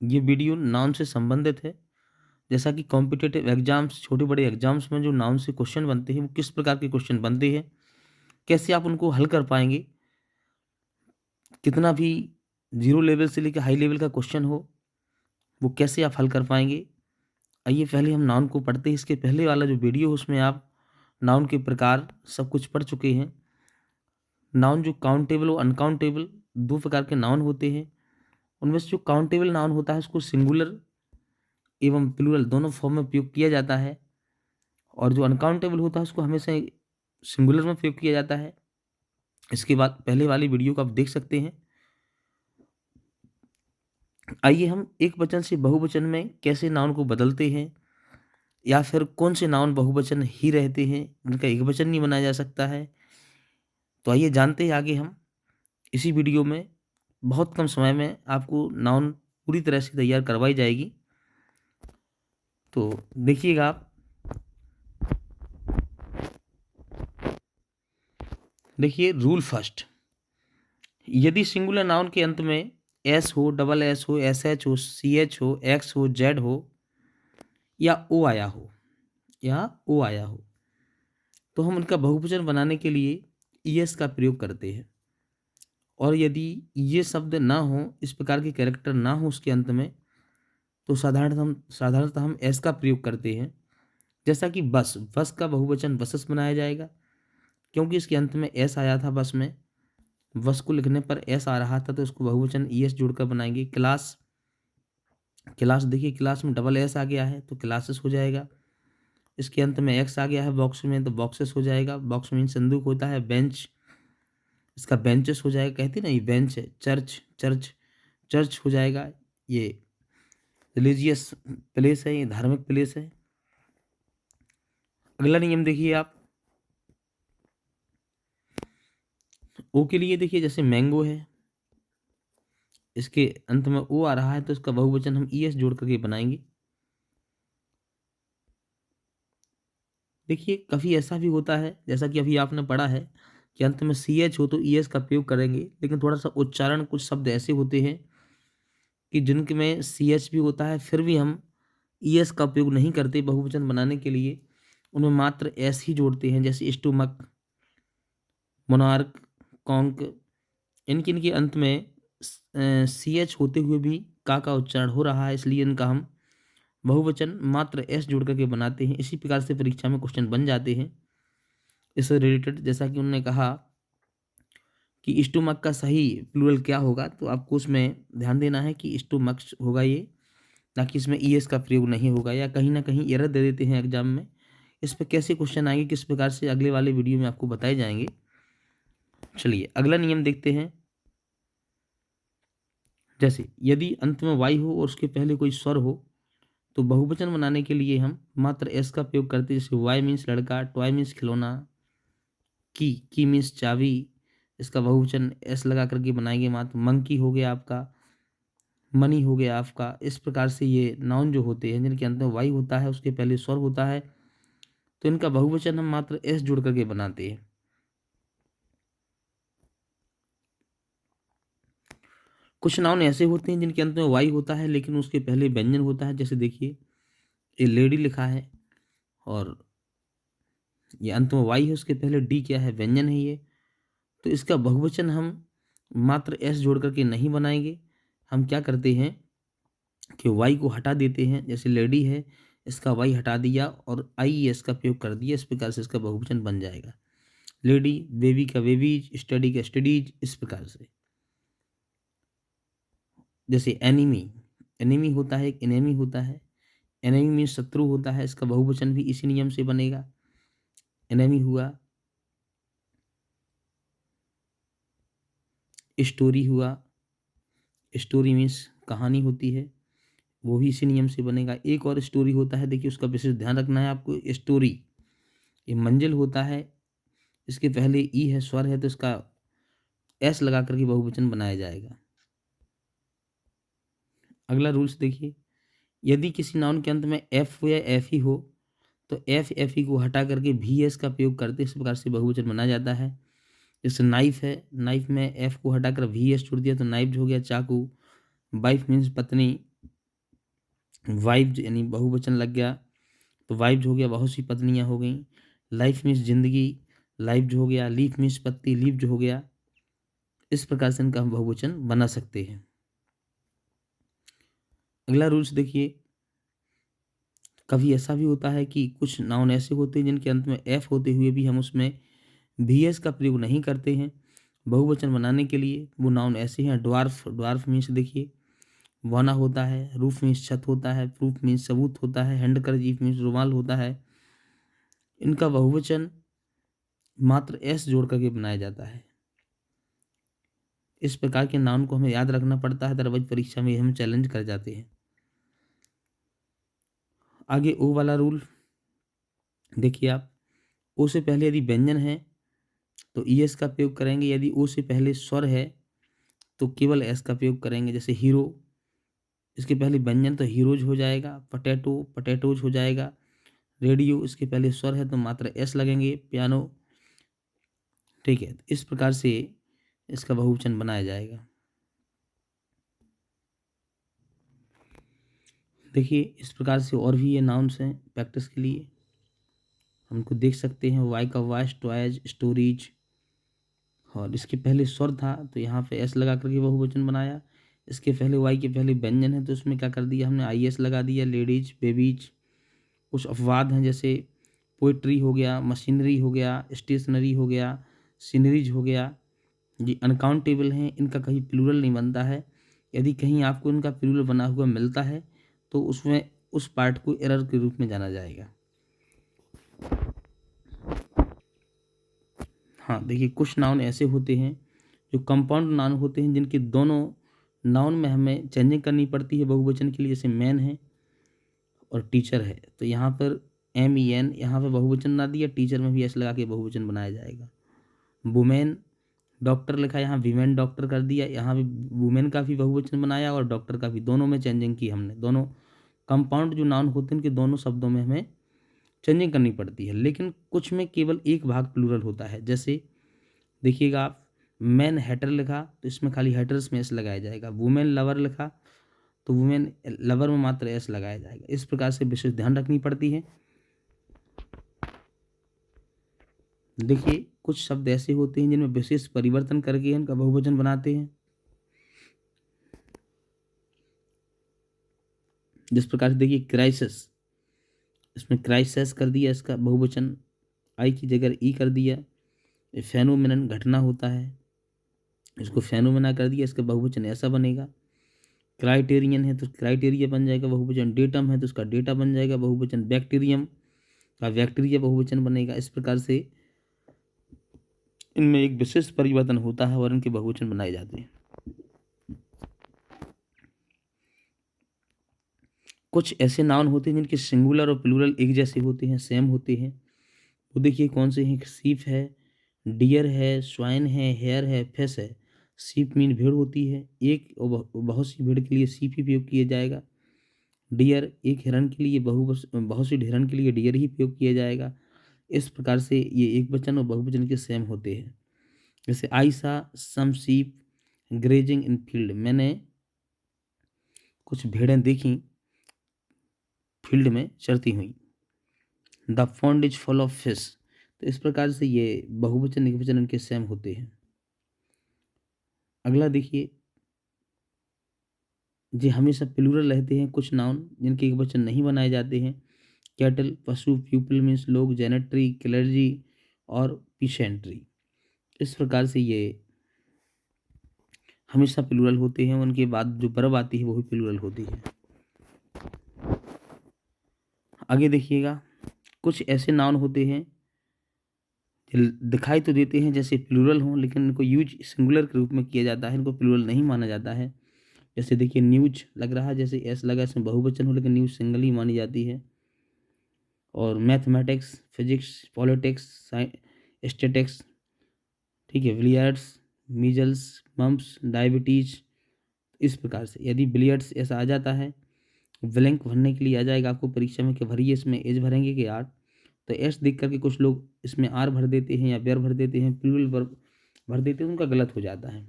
ये video noun से संबंधित है। जैसा कि कॉम्पिटिटिव एग्ज़ाम्स, छोटे-बड़े एग्ज़ाम्स में जो नाउन से क्वेश्चन बनते हैं, वो किस प्रकार के क्वेश्चन बनते हैं, कैसे आप उनको हल कर पाएँगे, कितना भी ज़ीरो लेवल से लेके हाई लेवल का क्वेश्चन हो, वो कैसे आप हल कर पाएँगे। आइए पहले हम नाउन को पढ़ते हैं। इसके पहले वाला जो वीडियो है उसमें आप नाउन के प्रकार सब कुछ पढ़ चुके हैं। नाउन जो काउंटेबल और अनकाउंटेबल 2 प्रकार के नाउन होते हैं। उनमें से जो काउंटेबल नाउन होता है उसको सिंगुलर एवं प्लूरल दोनों फॉर्म में उपयोग किया जाता है, और जो अनकाउंटेबल होता है उसको हमेशा सिंगुलर में उपयोग किया जाता है। इसके बाद पहले वाली वीडियो को आप देख सकते हैं। आइए हम एकवचन से बहुवचन में कैसे नाउन को बदलते हैं, या फिर कौन से नाउन बहुवचन ही रहते हैं, जिनका एकवचन नहीं बनाया जा सकता है। तो आइए जानते हैं आगे हम इसी वीडियो में। बहुत कम समय में आपको नाउन पूरी तरह से तैयार करवाई जाएगी। तो देखिएगा आप, देखिए रूल फर्स्ट। यदि सिंगुलर नाउन के अंत में एस हो, डबल एस हो, एस एच हो, सी एच हो, एक्स हो, जेड हो, या ओ आया हो, या ओ आया हो, तो हम उनका बहुवचन बनाने के लिए ईएस का प्रयोग करते हैं। और यदि ये शब्द ना हो, इस प्रकार के कैरेक्टर ना हो उसके अंत में, तो साधारणतः हम एस का प्रयोग करते हैं। जैसा कि बस, बस का बहुवचन बसेस बनाया जाएगा, क्योंकि इसके अंत में एस आया था बस में। बस को लिखने पर एस आ रहा था, तो उसको बहुवचन ईएस जोड़कर बनाएंगे। क्लास, क्लास देखिए क्लास में डबल एस आ गया है तो क्लासेस हो जाएगा। इसके अंत में एक्स आ गया है बॉक्स में, तो बॉक्सेस हो जाएगा। बॉक्स में संदूक होता है। बेंच, इसका बेंचेस हो जाएगा। कहते हैं ना ये बेंच है। चर्च, चर्च, चर्च हो जाएगा। ये रिलीजियस प्लेस है, ये धार्मिक प्लेस है। अगला नियम देखिए आप, ओ के लिए देखिए जैसे मैंगो है, इसके अंत में ओ आ रहा है तो इसका बहुवचन हम ईएस जोड़ करके बनाएंगे। देखिए कभी ऐसा भी होता है, जैसा कि अभी आपने पढ़ा है कि अंत में सी एच हो तो ई एस का प्रयोग करेंगे, लेकिन थोड़ा सा उच्चारण, कुछ शब्द ऐसे होते हैं कि जिनके में सी एच भी होता है, फिर भी हम ई एस का उपयोग नहीं करते बहुवचन बनाने के लिए। उनमें मात्र एस ही जोड़ते हैं, जैसे स्टोमक, मोनार्क, कॉन्क। इनके इनके अंत में सी एच होते हुए भी का उच्चारण हो रहा है, इसलिए इनका हम बहुवचन मात्र एस जोड़ करके बनाते हैं। इसी प्रकार से परीक्षा में क्वेश्चन बन जाते हैं इससे रिलेटेड। जैसा कि उन्होंने कहा कि स्टोमक का सही प्लूरल क्या होगा, तो आपको उसमें ध्यान देना है कि स्टोमक्स होगा ये, ना कि इसमें ईएस का प्रयोग नहीं होगा, या कहीं ना कहीं एरर दे देते हैं एग्जाम में। इस पर कैसे क्वेश्चन आएंगे, किस प्रकार से, अगले वाले वीडियो में आपको बताए जाएंगे। चलिए अगला नियम देखते हैं। जैसे यदि अंत में वाई हो और उसके पहले कोई स्वर हो, तो बहुवचन बनाने के लिए हम मात्र एस का प्रयोग करते हैं। जैसे वाई मीन्स लड़का, टॉय मीन्स खिलौना, की मीन्स चाबी, इसका बहुवचन एस लगा करके बनाएंगे मात्र। मंकी हो गया आपका, मनी हो गया आपका। इस प्रकार से ये नाउन जो होते हैं जिनके अंत में वाई होता है, उसके पहले स्वर होता है, तो इनका बहुवचन हम मात्र एस जोड़ करके बनाते हैं। कुछ नाउन ऐसे होते हैं जिनके अंत में वाई होता है लेकिन उसके पहले व्यंजन होता है। जैसे देखिए ये लेडी लिखा है और ये अंत में वाई है, उसके पहले डी क्या है, व्यंजन है ये, तो इसका बहुवचन हम मात्र एस जोड़ करके नहीं बनाएंगे। हम क्या करते हैं कि वाई को हटा देते हैं। जैसे लेडी है, इसका वाई हटा दिया और आई एस का प्रयोग कर दिया, इस प्रकार से इसका बहुवचन बन जाएगा। लेडी, बेबी का बेबीज, स्टडी का स्टडीज, इस प्रकार से। जैसे एनिमी, एनिमी होता है, एक एनेमी होता है। एनेमी मीन्स शत्रु होता है, इसका बहुवचन भी इसी नियम से बनेगा। एनेमी हुआ। स्टोरी हुआ, स्टोरी मीन्स कहानी होती है, वो भी इसी नियम से बनेगा। एक और स्टोरी होता है, देखिए उसका विशेष ध्यान रखना है आपको। स्टोरी, ये मंजिल होता है, इसके पहले ई है, स्वर है, तो इसका एस लगा करके बहुवचन बनाया जाएगा। अगला रूल्स देखिए, यदि किसी नाउन के अंत में एफ हो या एफ ही हो, तो एफ एफ ई को हटा करके वी एस का प्रयोग करते, इस प्रकार से बहुवचन बनाया जाता है। जैसे नाइफ है, नाइफ में एफ को हटाकर वी एस जोड़ दिया तो नाइफ हो गया चाकू। वाइफ मीन्स पत्नी, वाइव्स यानी बहुवचन लग गया तो वाइव्स हो गया, बहुत सी पत्नियां हो गई। लाइफ मीन्स जिंदगी, लाइव्स हो गया। लीफ मीन्स पत्ती, लीव्स हो गया। इस प्रकार से इनका हम बहुवचन बना सकते हैं। अगला रूल्स देखिए, कभी ऐसा भी होता है कि कुछ नाउन ऐसे होते हैं जिनके अंत में एफ होते हुए भी हम उसमें वीएस का प्रयोग नहीं करते हैं बहुवचन बनाने के लिए। वो नाउन ऐसे हैं, ड्वार्फ, ड्वार्फ मीन्स देखिए वाना होता है, रूफ मीन्स छत होता है, प्रूफ मीन्स सबूत होता है, हैंडकरचीफ मीन्स रुमाल होता है। इनका बहुवचन मात्र एस जोड़ करके बनाया जाता है। इस प्रकार के नाउन को हमें याद रखना पड़ता है, अदरवाइज परीक्षा में हम चैलेंज कर जाते हैं। आगे ओ वाला रूल देखिए आप, ओ से पहले यदि व्यंजन है तो ईएस का प्रयोग करेंगे, यदि ओ से पहले स्वर है तो केवल एस का प्रयोग करेंगे। जैसे हीरो, इसके पहले व्यंजन तो हीरोज हो जाएगा। पटेटो, पटेटोज हो जाएगा। रेडियो, इसके पहले स्वर है तो मात्र एस लगेंगे। पियानो, ठीक है। इस प्रकार से इसका बहुवचन बनाया जाएगा। देखिए इस प्रकार से और भी ये नाउन्स हैं प्रैक्टिस के लिए, हमको देख सकते हैं। वाई का वाइस, टॉयज, स्टोरीज, और इसके पहले स्वर था तो यहाँ पे एस लगा करके बहुवचन बनाया। इसके पहले वाई के पहले व्यंजन है तो उसमें क्या कर दिया हमने, आई एस लगा दिया। Ladies, babies. कुछ अपवाद हैं जैसे पोइट्री हो गया, मशीनरी हो गया, स्टेशनरी हो गया, सीनरीज हो गया, ये अनकाउंटेबल हैं, इनका कहीं प्लूरल नहीं बनता है। यदि कहीं आपको इनका प्लूरल बना हुआ मिलता है तो उसमें उस पार्ट को एरर के रूप में जाना जाएगा। हाँ देखिए, कुछ नाउन ऐसे होते हैं जो कंपाउंड नाउन होते हैं जिनके दोनों नाउन में हमें चेंजिंग करनी पड़ती है बहुवचन के लिए। जैसे मैन है और टीचर है तो यहाँ पर एम ई एन, यहाँ पर बहुवचन ना दिया, टीचर में भी एस लगा के बहुवचन बनाया जाएगा। वुमेन, डॉक्टर लिखा, यहाँ वीमेन डॉक्टर कर दिया, यहाँ भी वुमेन का भी बहुवचन बनाया और डॉक्टर का भी, दोनों में चेंजिंग की हमने। दोनों कंपाउंड जो नाउन होते हैं उनके दोनों शब्दों में हमें चेंजिंग करनी पड़ती है, लेकिन कुछ में केवल एक भाग प्लूरल होता है। जैसे देखिएगा आप, मैन हैटर लिखा तो इसमें खाली हैटर्स में एस लगाया जाएगा। वुमेन लवर लिखा तो वुमेन लवर में मात्र एस लगाया जाएगा। इस प्रकार से विशेष ध्यान रखनी पड़ती है। देखिए कुछ शब्द ऐसे होते हैं जिनमें विशेष परिवर्तन करके इनका बहुवचन बनाते हैं। जिस प्रकार से देखिए क्राइसिस, इसमें क्राइसिस कर दिया, इसका बहुवचन आई की जगह ई कर दिया। फेनोमेनन घटना होता है, इसको फेनोमेना कर दिया, इसका बहुवचन ऐसा बनेगा। क्राइटेरियन है तो क्राइटेरिया बन जाएगा बहुवचन। डेटम है तो उसका डेटा बन जाएगा बहुवचन। बैक्टीरियम का बैक्टीरिया बहुवचन बनेगा। इस प्रकार से इनमें एक विशेष परिवर्तन होता है और इनके बहुवचन बनाए जाते हैं। कुछ ऐसे नाउन होते हैं जिनके सिंगुलर और प्लूरल एक जैसे होते हैं, सेम होते हैं। वो देखिए कौन से हैं, सीप है, डियर है, स्वाइन है, हेयर है, फिश है। सीप मीन भेड़ होती है, एक और बहुत सी भेड़ के लिए सीप ही प्रयोग किया जाएगा। डियर एक हिरन के लिए, बहुत सी हिरन के लिए डियर ही प्रयोग किया जाएगा। इस प्रकार से ये एक वचन और बहुवचन के सेम होते हैं। जैसे आई सा सम सीप ग्रेजिंग इन फील्ड, मैंने कुछ भेड़ें देखी फील्ड में चरती हुई। The pond is full of fish, तो इस प्रकार से ये बहुवचन एकवचन इनके सेम होते हैं। अगला देखिए, ये हमेशा प्लूरल रहते हैं कुछ नाउन जिनके एकवचन नहीं बनाए जाते हैं। कैटल, पशु, प्यूपल मीन्स लोग, जेनेट्री, क्लर्जी और पिशेंट्री। इस प्रकार से ये हमेशा प्लूरल होते हैं, उनके बाद जो वर्ब आती है वो भी प्लूरल होती है। आगे देखिएगा, कुछ ऐसे नाउन होते हैं दिखाई तो देते हैं जैसे प्लूरल हों, लेकिन इनको यूज सिंगुलर के रूप में किया जाता है, इनको प्लूरल नहीं माना जाता है। जैसे देखिए न्यूज लग रहा है, जैसे एस लगा, इसमें बहुवचन हो लेकिन न्यूज सिंगल ही मानी जाती है। और मैथमेटिक्स, फिजिक्स, पॉलिटिक्स, स्टेटिक्स, ठीक है, बिलियर्ड्स, मीजल्स, मम्प्स, डायबिटीज। इस प्रकार से यदि बिलियर्ड्स ऐसा आ जाता है, ब्लैंक भरने के लिए आ जाएगा आपको परीक्षा में कि भरिए, इसमें एज भरेंगे कि आर, तो एस देख करके कुछ लोग इसमें आर भर देते हैं या बेर भर देते हैं, प्लूरल भर देते हैं, उनका गलत हो जाता है।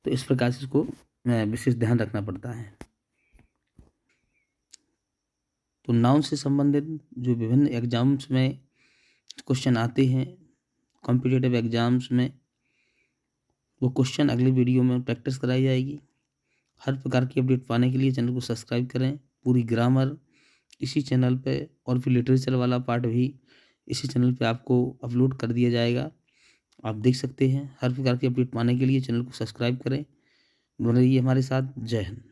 तो इस प्रकार से इसको विशेष ध्यान रखना पड़ता है। तो नाउन से संबंधित जो विभिन्न एग्जाम्स में क्वेश्चन आते हैं कॉम्पिटिटिव एग्जाम्स में, वो क्वेश्चन अगली वीडियो में प्रैक्टिस कराई जाएगी। हर प्रकार की अपडेट पाने के लिए चैनल को सब्सक्राइब करें। पूरी ग्रामर इसी चैनल पे और फिर लिटरेचर वाला पार्ट भी इसी चैनल पे आपको अपलोड कर दिया जाएगा, आप देख सकते हैं। हर प्रकार की अपडेट पाने के लिए चैनल को सब्सक्राइब करें। बने रहिए हमारे साथ। जय हिंद।